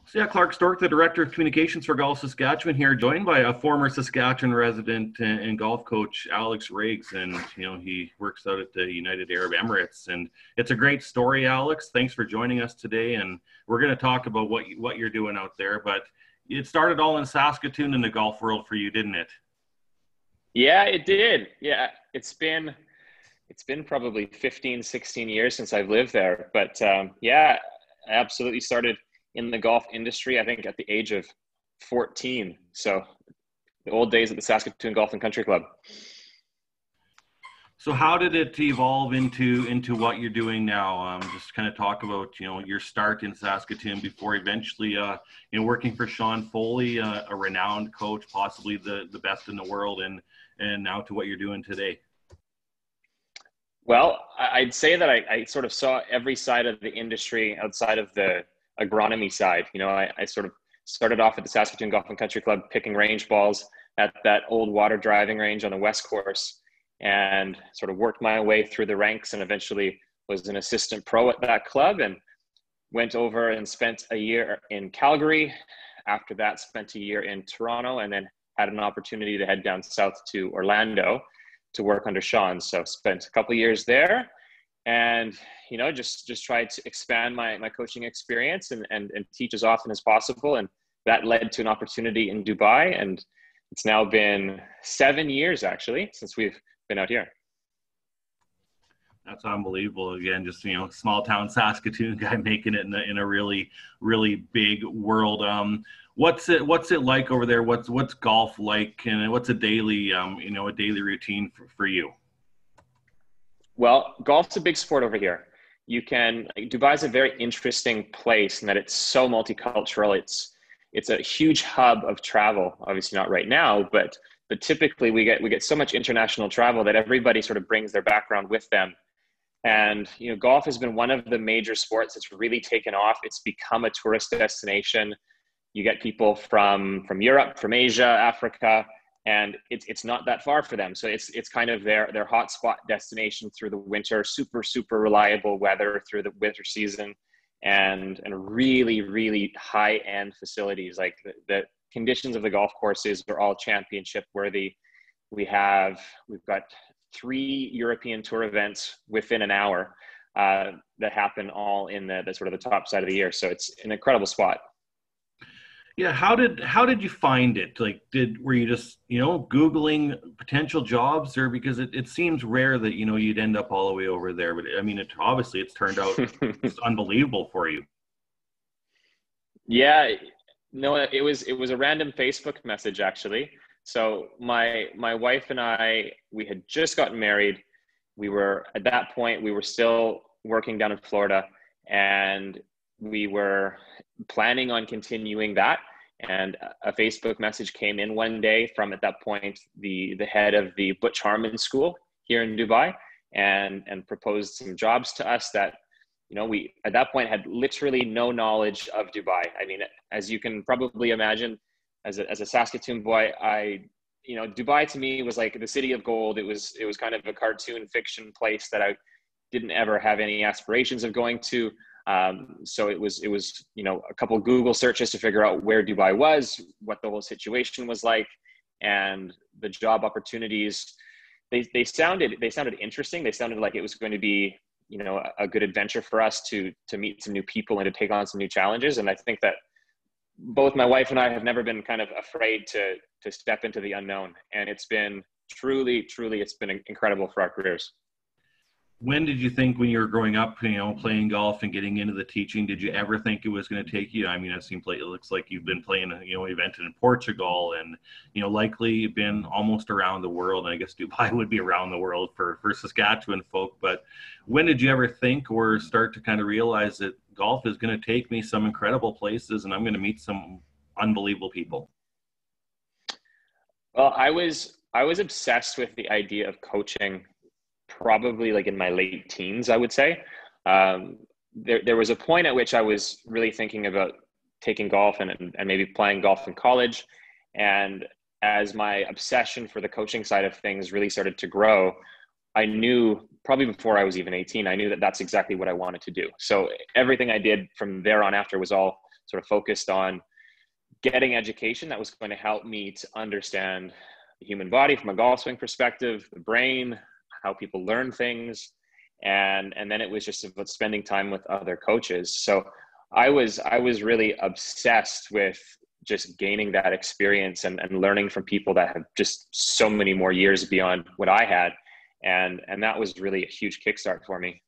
So yeah, Clark Stork, the Director of Communications for Golf Saskatchewan here, joined by a former Saskatchewan resident and golf coach, Alex Riggs, and he works out at the United Arab Emirates. And it's a great story, Alex. Thanks for joining us today, and we're going to talk about what you're doing out there. But it started all in Saskatoon in the golf world for you, didn't it? Yeah, it did. Yeah, it's been probably 15, 16 years since I've lived there. But yeah, I absolutely started in the golf industry, I think at the age of 14. So the old days at the Saskatoon Golf and Country Club. So how did it evolve into what you're doing now? Just kind of talk about your start in Saskatoon before eventually working for Sean Foley, a renowned coach, possibly the best in the world, and now to what you're doing today. Well, I'd say that I sort of saw every side of the industry outside of the agronomy side. I sort of started off at the Saskatoon Golf and Country Club picking range balls at that old water driving range on the West Course, and sort of worked my way through the ranks and eventually was an assistant pro at that club, and went over and spent a year in Calgary. After that, spent a year in Toronto, and then had an opportunity to head down south to Orlando to work under Sean. So spent a couple of years there, and just tried to expand my coaching experience and teach as often as possible. And that led to an opportunity in Dubai, and it's now been 7 years actually since we've been out here. That's unbelievable. Again, just small town Saskatoon guy making it in a really, really big world. What's it like over there? What's golf like, and what's a daily a daily routine for you? Well, golf's a big sport over here. Dubai's a very interesting place in that it's so multicultural. It's a huge hub of travel. Obviously not right now, but typically we get so much international travel that everybody sort of brings their background with them. And golf has been one of the major sports that's really taken off. It's become a tourist destination. You get people from Europe, from Asia, Africa, and it's not that far for them. So it's kind of their hotspot destination through the winter. Super, super reliable weather through the winter season, and really, really high end facilities. Like the conditions of the golf courses are all championship worthy. We've got 3 European tour events within an hour that happen all in the sort of the top side of the year. So it's an incredible spot. Yeah, how did you find it? Like, were you just Googling potential jobs, or because it seems rare that you'd end up all the way over there? But I mean, it's turned out it's unbelievable for you. Yeah, no, it was a random Facebook message actually. So my wife and I, we had just gotten married. At that point we were still working down in Florida, and we were planning on continuing that. And a Facebook message came in one day from, at that point, the head of the Butch Harmon School here in Dubai, and proposed some jobs to us that, we at that point had literally no knowledge of Dubai. I mean, as you can probably imagine, as a Saskatoon boy, Dubai to me was like the city of gold. It was kind of a cartoon fiction place that I didn't ever have any aspirations of going to. So it was a couple of Google searches to figure out where Dubai was, what the whole situation was like, and the job opportunities. They sounded interesting. They sounded like it was going to be a good adventure for us to meet some new people and to take on some new challenges. And I think that both my wife and I have never been kind of afraid to step into the unknown. And it's been truly, it's been incredible for our careers. When did you think, when you were growing up, playing golf and getting into the teaching, did you ever think it was going to take you? I mean, it looks like you've been playing, event in Portugal, and, likely you've been almost around the world. And I guess Dubai would be around the world for Saskatchewan folk. But when did you ever think or start to kind of realize that golf is going to take me some incredible places and I'm going to meet some unbelievable people? Well, I was obsessed with the idea of coaching probably like in my late teens, I would say. There was a point at which I was really thinking about taking golf and maybe playing golf in college. And as my obsession for the coaching side of things really started to grow, I knew probably before I was even 18, I knew that that's exactly what I wanted to do. So everything I did from there on after was all sort of focused on getting education that was going to help me to understand the human body from a golf swing perspective, the brain, how people learn things. And then it was just about spending time with other coaches. So I was really obsessed with just gaining that experience and learning from people that have just so many more years beyond what I had. And that was really a huge kickstart for me.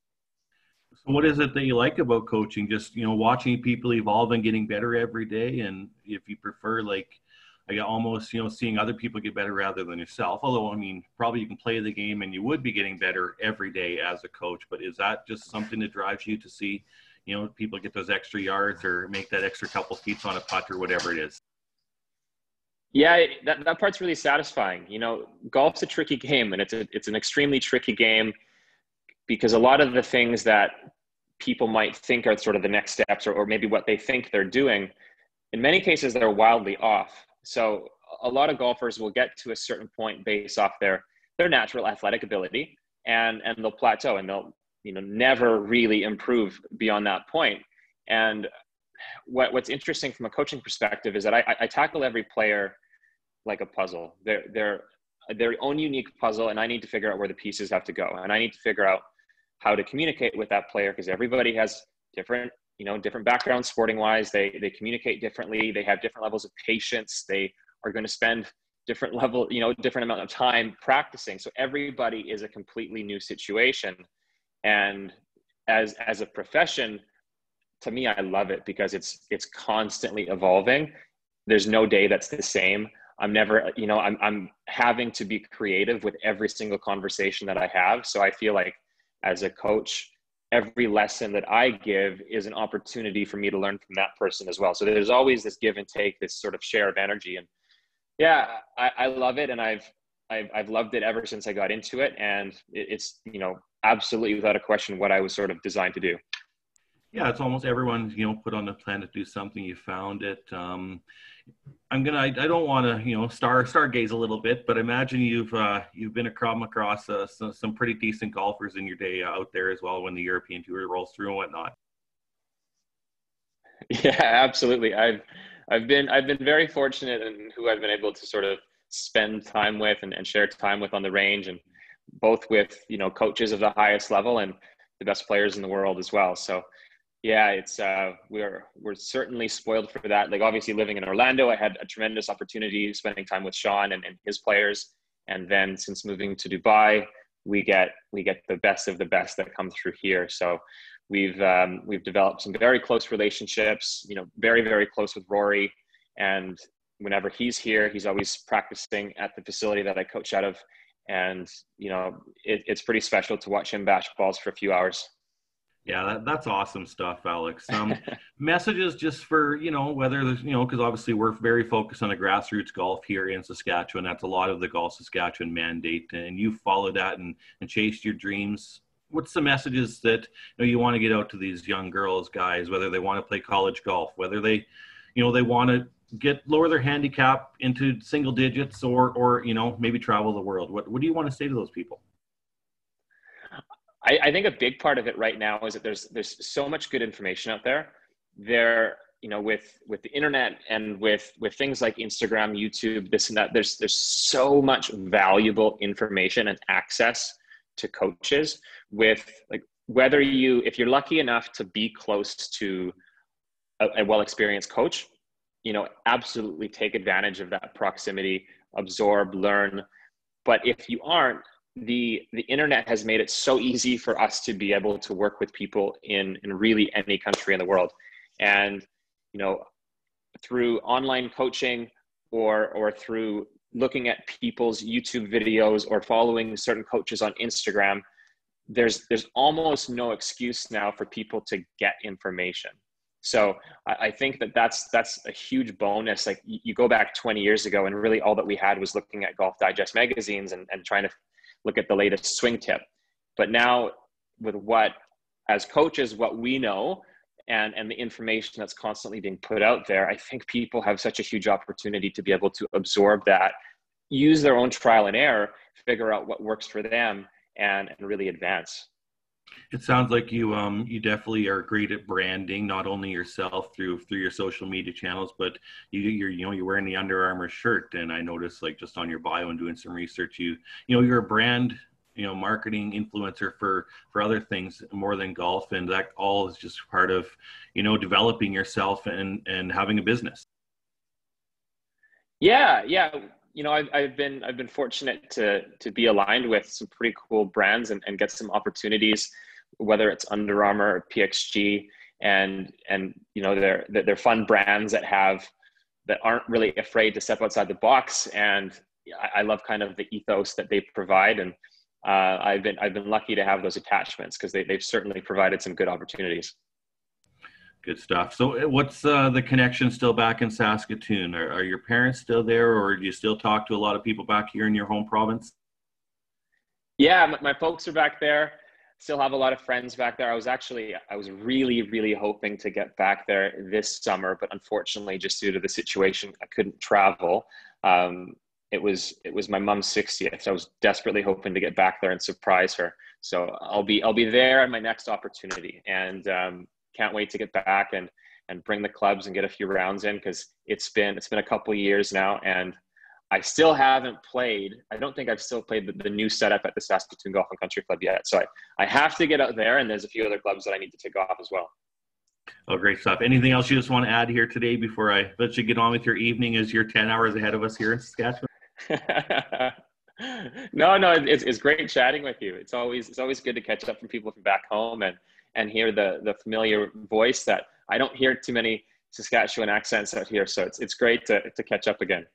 So what is it that you like about coaching? Just, watching people evolve and getting better every day. And if you prefer, like almost, seeing other people get better rather than yourself, although, I mean, probably you can play the game and you would be getting better every day as a coach, but is that just something that drives you to see, people get those extra yards or make that extra couple feet on a putt or whatever it is? Yeah, that part's really satisfying. Golf's a tricky game, and it's an extremely tricky game because a lot of the things that people might think are sort of the next steps or maybe what they think they're doing, in many cases, they're wildly off. So a lot of golfers will get to a certain point based off their natural athletic ability and they'll plateau and they'll, never really improve beyond that point. And what's interesting from a coaching perspective is that I tackle every player like a puzzle. They're their own unique puzzle, and I need to figure out where the pieces have to go. And I need to figure out how to communicate with that player because everybody has different backgrounds sporting wise. They communicate differently. They have different levels of patience. They are going to spend different amount of time practicing. So everybody is a completely new situation. And as a profession, to me, I love it because it's constantly evolving. There's no day that's the same. I'm never, I'm having to be creative with every single conversation that I have. So I feel like as a coach, every lesson that I give is an opportunity for me to learn from that person as well. So there's always this give and take, this sort of share of energy. And yeah, I love it. And I've loved it ever since I got into it. And it's, absolutely without a question what I was sort of designed to do. Yeah, it's almost everyone, put on the planet to do something. You found it. I don't want to, stargaze a little bit, but imagine you've been across some pretty decent golfers in your day out there as well when the European Tour rolls through and whatnot. Yeah, absolutely. I've been very fortunate in who I've been able to sort of spend time with and share time with on the range, and both with, coaches of the highest level and the best players in the world as well. So yeah, it's we're certainly spoiled for that. Like obviously living in Orlando, I had a tremendous opportunity spending time with Sean and his players. And then since moving to Dubai, we get the best of the best that come through here. So we've developed some very close relationships, very, very close with Rory. And whenever he's here, he's always practicing at the facility that I coach out of. And, it's pretty special to watch him bash balls for a few hours. Yeah, that's awesome stuff, Alex. Messages just for, whether there's, because obviously we're very focused on the grassroots golf here in Saskatchewan. That's a lot of the Golf Saskatchewan mandate, and you followed that and chased your dreams. What's the messages that you want to get out to these young girls, guys, whether they want to play college golf, whether they want to lower their handicap into single digits or maybe travel the world? What do you want to say to those people? I think a big part of it right now is that there's so much good information out there. With the internet and with things like Instagram, YouTube, this and that, there's so much valuable information and access to coaches with like if you're lucky enough to be close to a well-experienced coach, absolutely take advantage of that proximity, absorb, learn. But if you aren't, the internet has made it so easy for us to be able to work with people in really any country in the world. And, through online coaching or through looking at people's YouTube videos or following certain coaches on Instagram, there's almost no excuse now for people to get information. So I think that's a huge bonus. Like you go back 20 years ago and really all that we had was looking at Golf Digest magazines and trying to look at the latest swing tip. But now with as coaches, what we know and the information that's constantly being put out there, I think people have such a huge opportunity to be able to absorb that, use their own trial and error, figure out what works for them and really advance. It sounds like you definitely are great at branding, not only yourself through your social media channels, but you're wearing the Under Armour shirt, and I noticed like just on your bio and doing some research, you're a brand marketing influencer for other things more than golf, and that all is just part of developing yourself and having a business. Yeah, yeah. I've been fortunate to be aligned with some pretty cool brands and get some opportunities, whether it's Under Armour or PXG, and they're fun brands that aren't really afraid to step outside the box. And I love kind of the ethos that they provide. And I've been lucky to have those attachments because they've certainly provided some good opportunities. Good stuff. So what's the connection still back in Saskatoon? Are your parents still there, or do you still talk to a lot of people back here in your home province? Yeah, my folks are back there. Still have a lot of friends back there. I was really, really hoping to get back there this summer, but unfortunately, just due to the situation, I couldn't travel. It was my mom's 60th, so I was desperately hoping to get back there and surprise her. So I'll be there in my next opportunity, and can't wait to get back and bring the clubs and get a few rounds in, because it's been a couple of years now, and I still haven't played. I don't think I've still played the new setup at the Saskatoon Golf and Country Club yet. So I have to get out there, and there's a few other clubs that I need to tick off as well. Oh, great stuff. Anything else you just want to add here today before I let you get on with your evening, as you're 10 hours ahead of us here in Saskatchewan? No, it's great chatting with you. It's always good to catch up from people from back home and hear the familiar voice that I don't hear too many Saskatchewan accents out here. So it's great to catch up again.